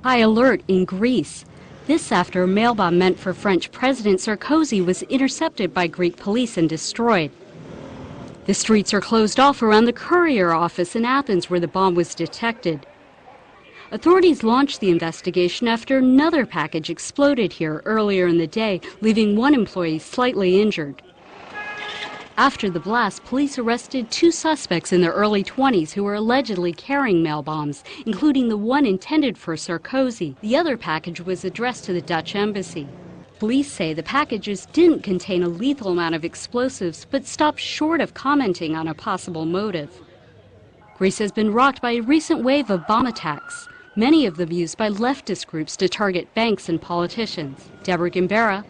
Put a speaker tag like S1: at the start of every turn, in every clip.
S1: High alert in Greece. This after a mail bomb meant for French President Sarkozy was intercepted by Greek police and destroyed. The streets are closed off around the courier office in Athens where the bomb was detected. Authorities launched the investigation after another package exploded here earlier in the day, leaving one employee slightly injured. After the blast, police arrested two suspects in their early 20s who were allegedly carrying mail bombs, including the one intended for Sarkozy. The other package was addressed to the Dutch embassy. Police say the packages didn't contain a lethal amount of explosives, but stopped short of commenting on a possible motive. Greece has been rocked by a recent wave of bomb attacks, many of them used by leftist groups to target banks and politicians. Deborah Gimbera.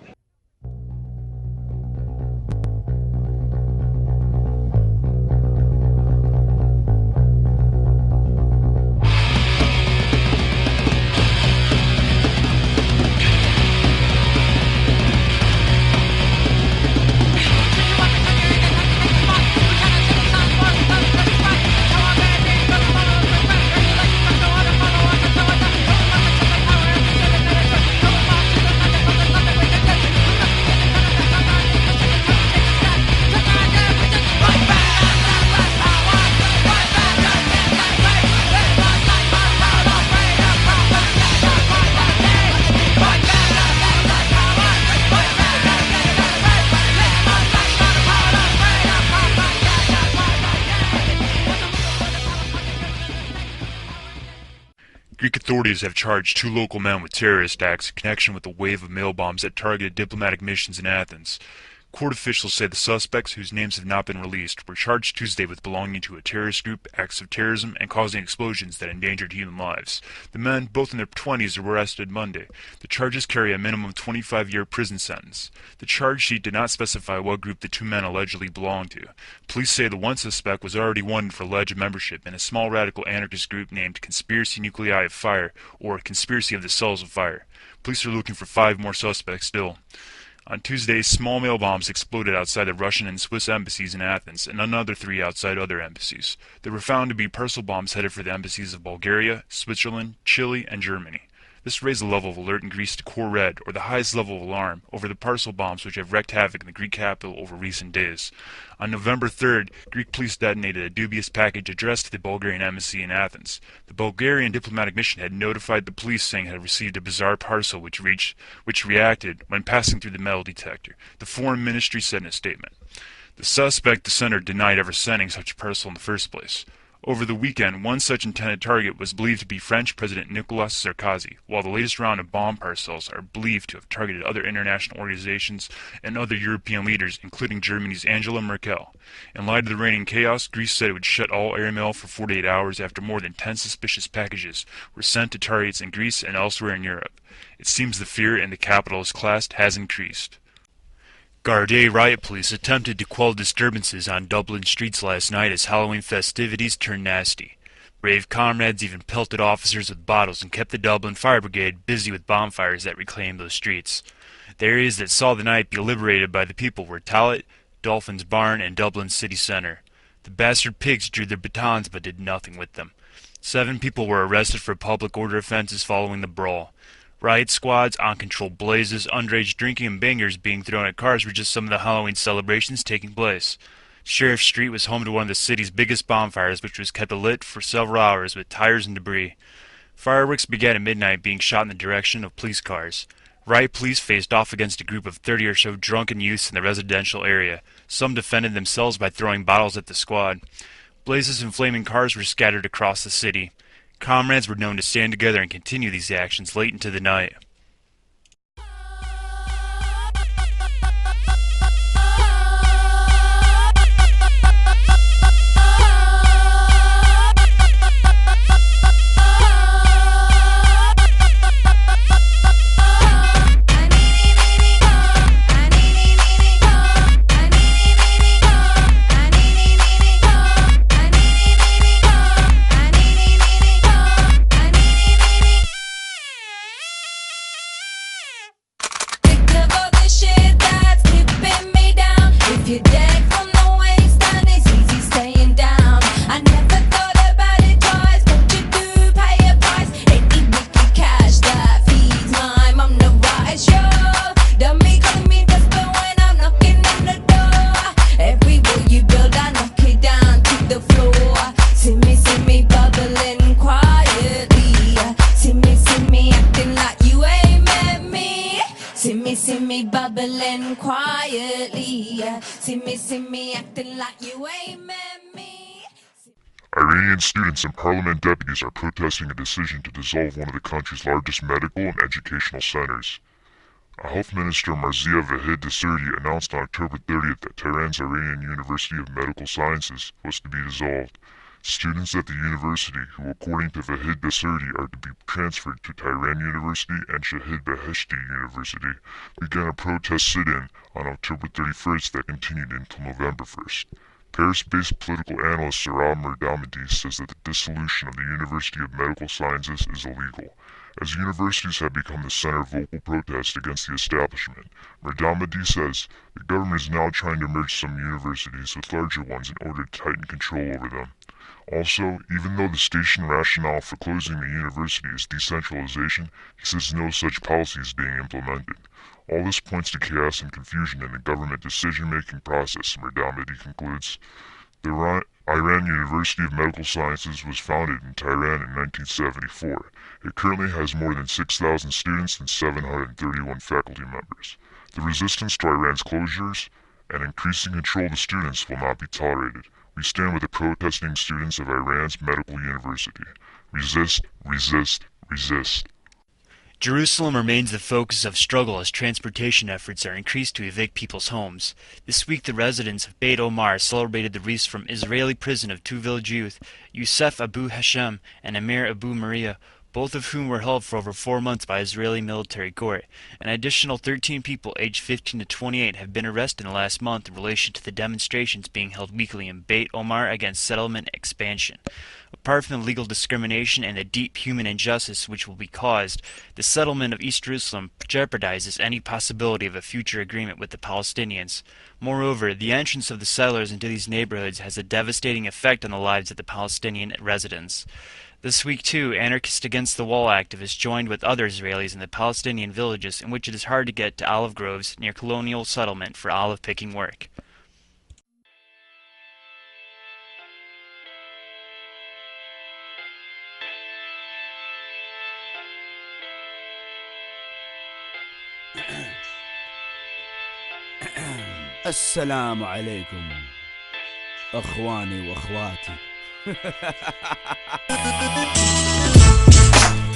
S2: Greek authorities have charged two local men with terrorist acts in connection with a wave of mail bombs that targeted diplomatic missions in Athens. Court officials say the suspects, whose names have not been released, were charged Tuesday with belonging to a terrorist group, acts of terrorism, and causing explosions that endangered human lives. The men, both in their 20s, were arrested Monday. The charges carry a minimum 25-year prison sentence. The charge sheet did not specify what group the two men allegedly belonged to. Police say the one suspect was already wanted for alleged membership in a small radical anarchist group named Conspiracy Nuclei of Fire, or Conspiracy of the Cells of Fire. Police are looking for 5 more suspects still. On Tuesday, small mail bombs exploded outside the Russian and Swiss embassies in Athens, and another 3 outside other embassies. They were found to be parcel bombs headed for the embassies of Bulgaria, Switzerland, Chile, and Germany. This raised the level of alert in Greece to core red, or the highest level of alarm, over the parcel bombs which have wreaked havoc in the Greek capital over recent days. On November 3rd, Greek police detonated a dubious package addressed to the Bulgarian embassy in Athens. The Bulgarian diplomatic mission had notified the police saying it had received a bizarre parcel which reacted when passing through the metal detector. The foreign ministry said in a statement. The suspect, the sender, denied ever sending such a parcel in the first place. Over the weekend, one such intended target was believed to be French President Nicolas Sarkozy, while the latest round of bomb parcels are believed to have targeted other international organizations and other European leaders, including Germany's Angela Merkel. In light of the reigning chaos, Greece said it would shut all airmail for 48 hours after more than 10 suspicious packages were sent to targets in Greece and elsewhere in Europe. It seems the fear in the capital's class has increased. Gardaí riot police attempted to quell disturbances on Dublin streets last night as Halloween festivities turned nasty. Brave comrades even pelted officers with bottles and kept the Dublin Fire Brigade busy with bonfires that reclaimed those streets. The areas that saw the night be liberated by the people were Tallaght, Dolphin's Barn, and Dublin city centre. The bastard pigs drew their batons but did nothing with them. 7 people were arrested for public order offences following the brawl. Riot squads, uncontrolled blazes, underage drinking, and bangers being thrown at cars were just some of the Halloween celebrations taking place. Sheriff Street was home to one of the city's biggest bonfires, which was kept lit for several hours with tires and debris. Fireworks began at midnight, being shot in the direction of police cars. Riot police faced off against a group of 30 or so drunken youths in the residential area. Some defended themselves by throwing bottles at the squad. Blazes and flaming cars were scattered across the city. Comrades were known to stand together and continue these actions late into the night.
S3: Dublin quietly. See me acting like you ain't met me.
S4: Iranian students and parliament deputies are protesting a decision to dissolve one of the country's largest medical and educational centers. Health Minister Marzia Vahid Deserti announced on October 30th that Tehran's Iranian University of Medical Sciences was to be dissolved. Students at the university, who according to Vahid Deserti are to be transferred to Tehran University and Shahid Beheshti University, began a protest sit-in on October 31st that continued until November 1st. Paris-based political analyst Sarah Merdamadi says that the dissolution of the University of Medical Sciences is illegal, as universities have become the center of vocal protest against the establishment. Merdamadi says the government is now trying to merge some universities with larger ones in order to tighten control over them. Also, even though the station rationale for closing the university is decentralization, he says no such policy is being implemented. All this points to chaos and confusion in the government decision-making process, Merdamadi concludes. The Iran University of Medical Sciences was founded in Tehran in 1974. It currently has more than 6,000 students and 731 faculty members. The resistance to Iran's closures and increasing control of the students will not be tolerated. We stand with the protesting students of Iran's medical university. Resist, resist, resist.
S5: Jerusalem remains the focus of struggle as transportation efforts are increased to evict people's homes. This week the residents of Beit Omar celebrated the release from Israeli prison of two village youth, Youssef Abu Hashem and Amir Abu Maria, both of whom were held for over 4 months by Israeli military court. An additional 13 people aged 15 to 28 have been arrested in the last month in relation to the demonstrations being held weekly in Beit Omar against settlement expansion. Apart from the legal discrimination and the deep human injustice which will be caused, the settlement of East Jerusalem jeopardizes any possibility of a future agreement with the Palestinians. Moreover, the entrance of the settlers into these neighborhoods has a devastating effect on the lives of the Palestinian residents. This week, too, anarchist Against the Wall activists joined with other Israelis in the Palestinian villages in which it is hard to get to olive groves near colonial settlement for olive-picking work.
S6: السلام عليكم أخواني وأخواتي.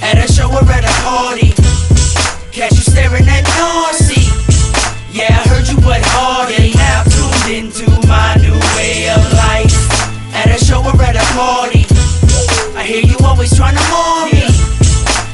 S7: At a show or at a party, catch you staring at Darcy. Yeah, I heard you went hard and now tuned into my new way of life. At a show or at a party, I hear you always trying to mourn me.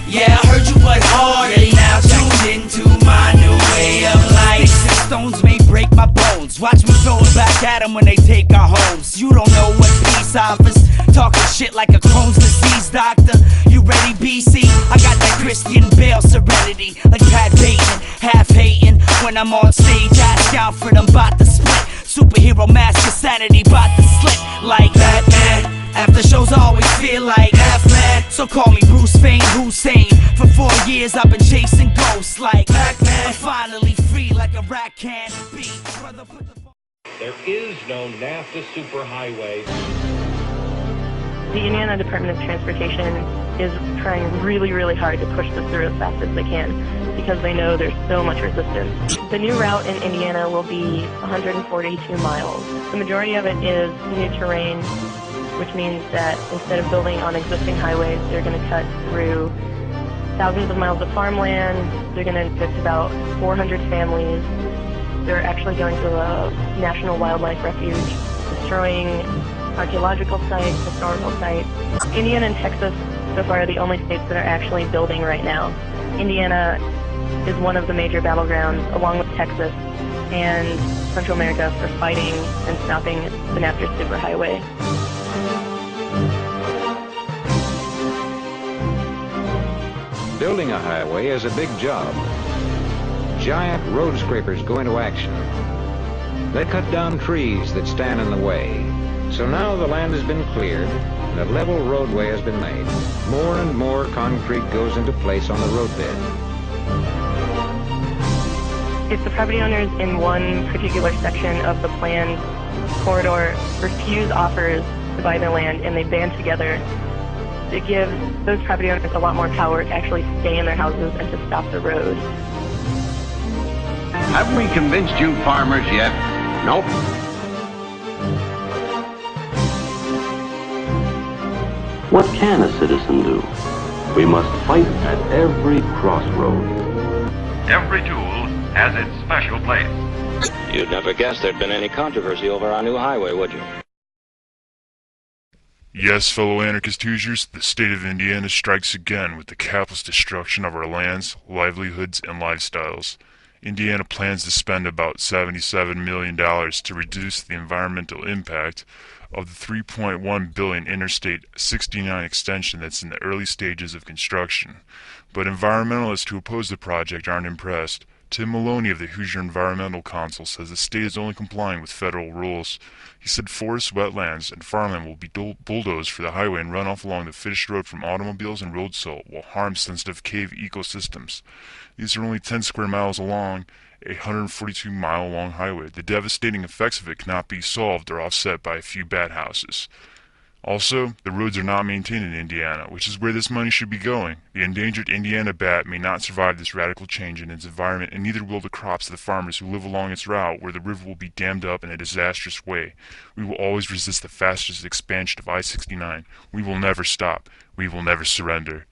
S7: Yeah, I heard you went hard and now tuned into my new way of life.
S6: Six stones may break my bones. Watch me throw it back at them when they take our homes. You don't know what peace offers. Talking shit like a Crohn's disease doctor. You ready, BC? I got that Christian Bale serenity, like Pat Payton, half hating. When I'm on stage, ask out for them, bout to split. Superhero mask sanity, bout to slip like Batman. After shows I always feel like half-man. So call me Bruce Wayne Hussein. For 4 years I've been chasing ghosts like Pac-Man. I'm finally free like a rat can be. Brother, put the...
S8: There is no NAFTA superhighway.
S9: The Indiana Department of Transportation is trying really, really hard to push this through as fast as they can because they know there's so much resistance. The new route in Indiana will be 142 miles. The majority of it is new terrain, which means that instead of building on existing highways, they're going to cut through thousands of miles of farmland. They're going to evict about 400 families. They're actually going to a national wildlife refuge, destroying archaeological sites, historical sites. Indiana and Texas so far are the only states that are actually building right now. Indiana is one of the major battlegrounds, along with Texas and Central America, for fighting and stopping the NAFTA superhighway.
S10: Building a highway is a big job. Giant road scrapers go into action. They cut down trees that stand in the way. So now the land has been cleared and a level roadway has been made. More and more concrete goes into place on the roadbed.
S9: If the property owners in one particular section of the planned corridor refuse offers to buy their land and they band together, it gives those property owners a lot more power to actually stay in their houses and to stop the road.
S11: Have we convinced you farmers yet? Nope.
S12: What can a citizen do? We must fight at every crossroad.
S13: Every tool has its special place.
S14: You'd never guess there'd been any controversy over our new highway, would you?
S2: Yes, fellow anarchist Hoosiers, the state of Indiana strikes again with the capitalist destruction of our lands, livelihoods, and lifestyles. Indiana plans to spend about $77 million to reduce the environmental impact of the $3.1 billion Interstate 69 extension that's in the early stages of construction. But environmentalists who oppose the project aren't impressed. Tim Maloney of the Hoosier Environmental Council says the state is only complying with federal rules. He said forests, wetlands, and farmland will be bulldozed for the highway and run off along the finished road from automobiles and road salt will harm sensitive cave ecosystems. These are only 10 square miles along a 142-mile-long highway. The devastating effects of it cannot be solved or offset by a few bat houses. Also, the roads are not maintained in Indiana, which is where this money should be going. The endangered Indiana bat may not survive this radical change in its environment, and neither will the crops of the farmers who live along its route, where the river will be dammed up in a disastrous way. We will always resist the fastest expansion of I-69. We will never stop. We will never surrender.